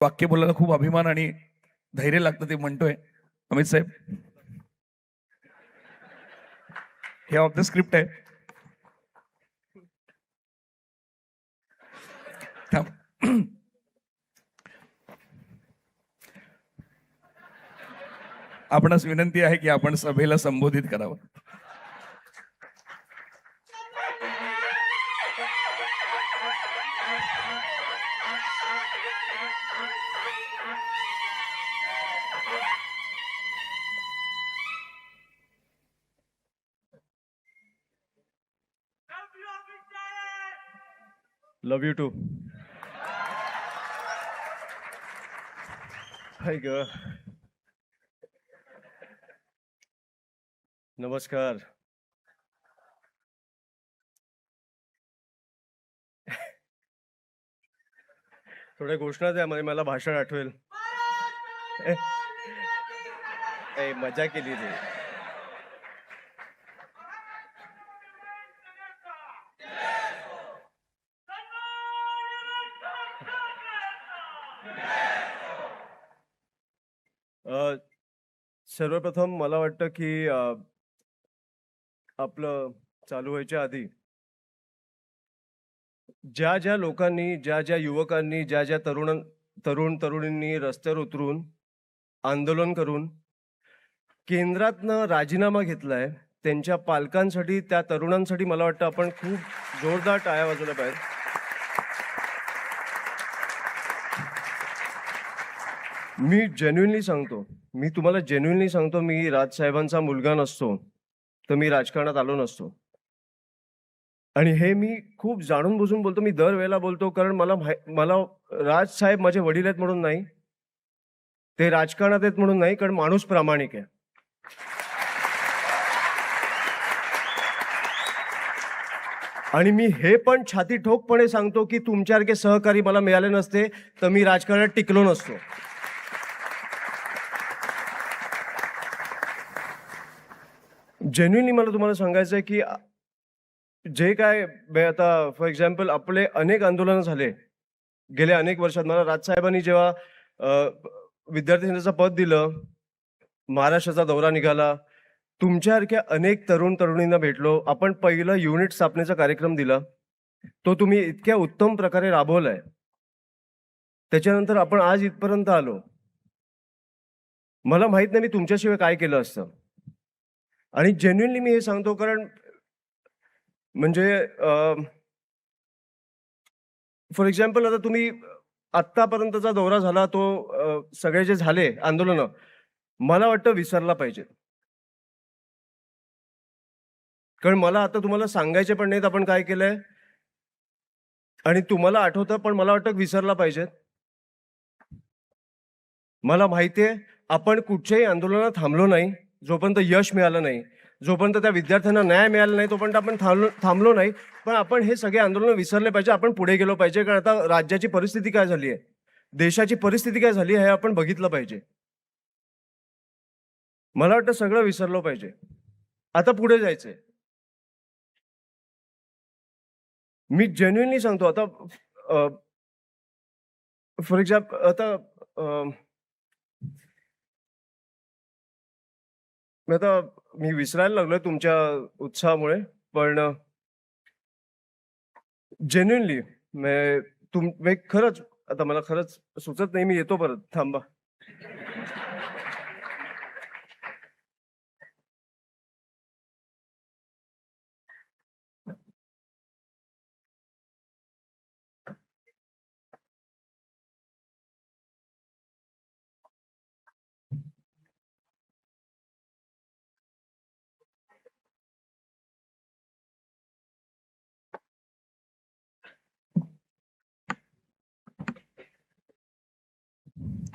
वाक्य बोलायला खूप अभिमान आणि धैर्य लागतं ते म्हणतोय अमित साहेब. हे ऑफ द स्क्रिप्ट आहे. आपणास विनंती आहे की आपण सभेला संबोधित करावं. लव यू टू. हाय ग. नमस्कार. थोड्या घोषणा द्या म्हणजे मला भाषण आठवेल. मजा केली रे. सर्वप्रथम मला वाटतं की आपलं चालू व्हायच्या आधी ज्या ज्या लोकांनी, ज्या ज्या युवकांनी, ज्या ज्या तरुण तरुणींनी रस्त्यावर उतरून आंदोलन करून केंद्रातनं राजीनामा घेतलाय, त्यांच्या पालकांसाठी, त्या तरुणांसाठी मला वाटतं आपण खूप जोरदार टाळ्या वाजवल्या पाहिजे. मी जेन्युइनली सांगतो, मी तुम्हाला जेन्युइनली सांगतो, मी राजसाहेबांचा मुलगा नसतो तर मी राजकारणात आलो नसतो. आणि हे मी खूप जाणून बुजून बोलतो. मी दरवेळेला बोलतो कारण मला राजसाहेब माझे वडील आहेत म्हणून नाही, ते राजकारणात आहेत म्हणून नाही, कारण माणूस प्रामाणिक आहे. आणि मी हे पण छाती ठोकपणे सांगतो की तुमच्यासारखे सहकारी मला मिळाले नसते तर मी राजकारणात टिकलो नसतो. जेन्युइनली मला तुम्हाला सांगायचं आहे की जे काय आता फॉर एक्झाम्पल आपले अनेक आंदोलनं झाले गेल्या अनेक वर्षात. मला राजसाहेबांनी जेव्हा विद्यार्थी नेत्याचं पद दिलं, महाराष्ट्राचा दौरा निघाला, तुमच्यासारख्या अनेक तरुण तरुणींना भेटलो. आपण पहिलं युनिट स्थापनेचा कार्यक्रम दिला, तो तुम्ही इतक्या उत्तम प्रकारे राबवलाय. त्याच्यानंतर आपण आज इथपर्यंत आलो. मला माहित नाही मी तुमच्याशिवाय काय केलं असतं. आणि जेन्युइनली मी हे सांगतो कारण म्हणजे फॉर एक्झाम्पल आता तुम्ही आत्तापर्यंतचा दौरा झाला तो सगळे जे झाले आंदोलन मला वाटतं विसरला पाहिजे. कारण मला आता तुम्हाला सांगायचे पण नाहीत आपण काय केलंय आणि तुम्हाला आठवतं पण मला वाटतं विसरला पाहिजे. मला माहितीये आपण कुठच्याही आंदोलनात थांबलो नाही जोपर्यंत यश मिळालं नाही, जोपर्यंत त्या विद्यार्थ्यांना न्याय मिळाला नाही तोपर्यंत आपण थांबलो नाही. पण आपण हे सगळे आंदोलन विसरले पाहिजे, आपण पुढे गेलो पाहिजे. कारण आता राज्याची परिस्थिती काय झाली आहे, देशाची परिस्थिती काय झाली आहे हे आपण बघितलं पाहिजे. मला वाटतं सगळं विसरलो पाहिजे, आता पुढे जायचंय. मी जेन्युइनली सांगतो. आता फॉर एक्झाम्पल आता मी विसरायला लागलोय तुमच्या उत्साहामुळे. पण जेन्युइनली खरंच आता मला खरंच सुचत नाही. मी येतो परत, थांबा.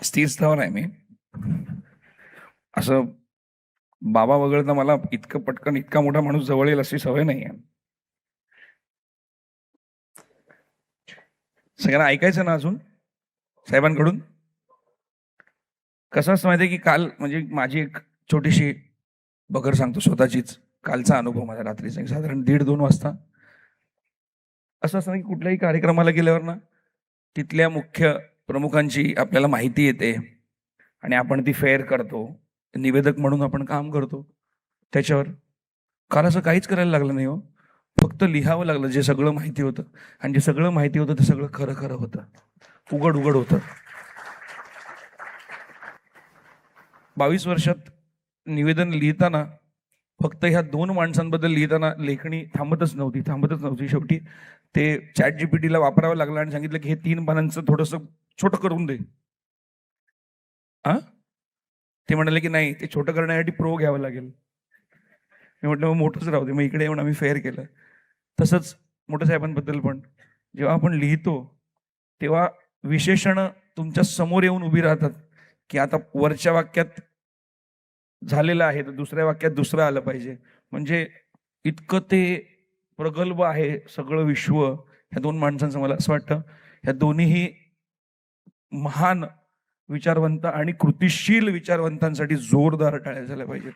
स्थिर स्थावर आहे मी. असं बाबा वगळता मला इतकं पटकन इतका मोठा माणूस जवळ येईल अशी सवय नाही आहे. सगळ्यांना ऐकायचं ना अजून साहेबांकडून. कसं असं माहितीये की काल म्हणजे माझी एक छोटीशी बगर सांगतो स्वतःचीच. कालचा अनुभव माझ्या रात्रीचा साधारण 1:30-2 वाजता असं असतं की कुठल्याही कार्यक्रमाला गेल्यावर ना तिथल्या मुख्य प्रमुखांची आपल्याला माहिती येते आणि आपण ती फेअर करतो, निवेदक म्हणून आपण काम करतो त्याच्यावर. काल असं काहीच करायला लागलं नाही हो, फक्त लिहावं लागलं जे सगळं माहिती होतं. आणि जे सगळं माहिती होतं ते सगळं खरं खरं होतं, उघड उघड होतं. 22 वर्षात निवेदन लिहिताना फक्त ह्या 2 माणसांबद्दल लिहिताना लेखणी थांबतच नव्हती. शेवटी ते ChatGPTला वापरावं लागलं आणि सांगितलं की हे 3 पानांचं थोडंसं छोटं करून दे. ते म्हणाले की नाही, ते छोटं करण्यासाठी प्रो घ्यावं लागेल. मी म्हटलं मग मोठंच राहू दे. मग इकडे येऊन आम्ही फेअर केलं. तसंच मोठ्या साहेबांबद्दल पण जेव्हा आपण लिहितो तेव्हा विशेषण तुमच्या समोर येऊन उभी राहतात की आता वरच्या वाक्यात झालेलं आहे तर दुसऱ्या वाक्यात दुसरं आलं पाहिजे. म्हणजे इतकं ते प्रगल्भ आहे सगळं विश्व ह्या 2 माणसांचं. मला असं वाटतं ह्या दोन्हीही महान विचारवंत आणि कृतिशील विचारवंतांसाठी जोरदार टाळ्या झाल्या पाहिजेत.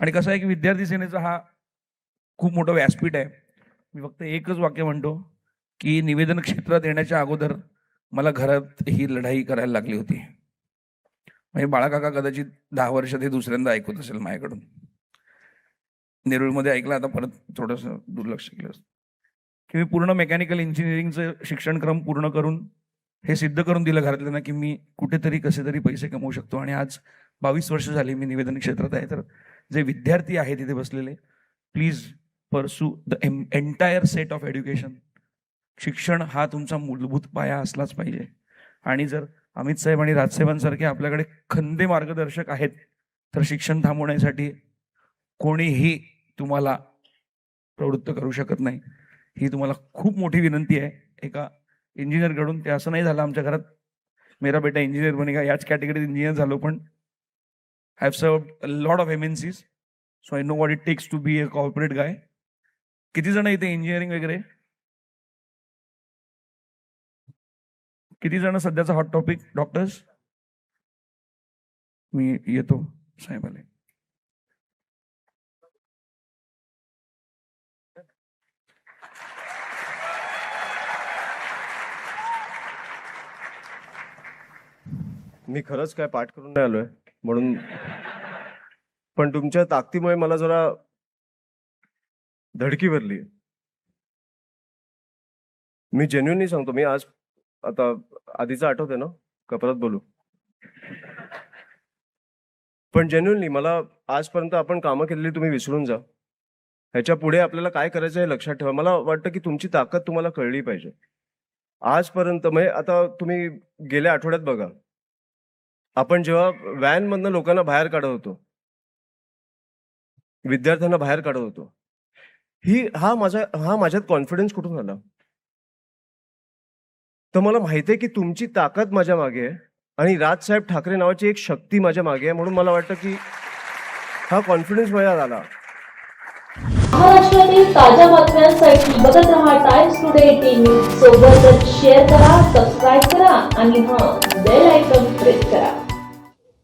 आणि कसं आहे की विद्यार्थी सेनेचा हा खूप मोठं व्यासपीठ आहे. मी फक्त एकच वाक्य म्हणतो की निवेदन क्षेत्रात येण्याच्या अगोदर मला घरात ही लढाई करायला लागली होती. म्हणजे बाळाकाका कदाचित 10 वर्षात हे दुसऱ्यांदा ऐकत असेल माझ्याकडून. नेरूळमध्ये ऐकलं, आता परत थोडंसं दुर्लक्ष केलं असतं की मी पूर्ण मेकॅनिकल इंजिनिअरिंगचं शिक्षणक्रम पूर्ण करून हे सिद्ध करून दिलं घरातल्यांना की मी कुठेतरी कसे तरी पैसे कमवू शकतो. आणि आज 22 वर्ष झाली मी निवेदन क्षेत्रात आहे. तर जे विद्यार्थी आहेत तिथे बसलेले, please pursue the entire set of education. शिक्षण हा तुमचा मूलभूत पाया असलाच पाहिजे. आणि जर अमित साहेब आणि राजसाहेबांसारखे आपल्याकडे खंदे मार्गदर्शक आहेत तर शिक्षण थांबवण्यासाठी कोणीही तुम्हाला प्रवृत्त करू शकत नाही. ही तुम्हाला खूप मोठी विनंती आहे एका इंजिनियरकडून. ते असं नाही झालं आमच्या घरात मेरा बेटा इंजिनियर बनेगा, याच कॅटेगरीत इंजिनियर झालो, पण I have served a lot of MNCs, so I know what it takes to be a corporate guy. किती जण इथे इंजिनिअरिंग वगैरे, किती जण सध्याचा हॉट टॉपिक डॉक्टर्स? मी येतो साहेब आले. मी खरंच काय पाठ करून नाही आलोय म्हणून, पण तुमच्या ताकदीमुळे मला जरा धडकी भरली. मी जेन्युइनली सांगतो. मी आज आता आधीचं आठवतंय ना का परत बोलू? पण जेन्युइनली मला आजपर्यंत आपण कामं केलेली तुम्ही विसरून जा. ह्याच्या पुढे आपल्याला काय करायचं हे लक्षात ठेवा. मला वाटतं की तुमची ताकद तुम्हाला कळली पाहिजे. आजपर्यंत म्हणजे आता तुम्ही गेल्या आठवड्यात बघा, आपण जेव्हा व्हॅनमधनं लोकांना बाहेर काढत होतो, विद्यार्थ्यांना बाहेर काढत होतो, हा माझ्यात कॉन्फिडन्स कुठून आला? तर मला माहिती आहे की तुमची ताकद माझ्या मागे आहे आणि राजसाहेब ठाकरे नावाची एक शक्ती माझ्या मागे आहे. म्हणून मला वाटतं की हा कॉन्फिडन्स माझ्यात आला. महाराष्ट्रातील ताज्या बातम्यांसाठी बघत रहा टाइम्स टुडे 18 न्यूज. सोबतच शेअर करा, सबस्क्राईब करा आणि बेल आयकॉन प्रेस करा.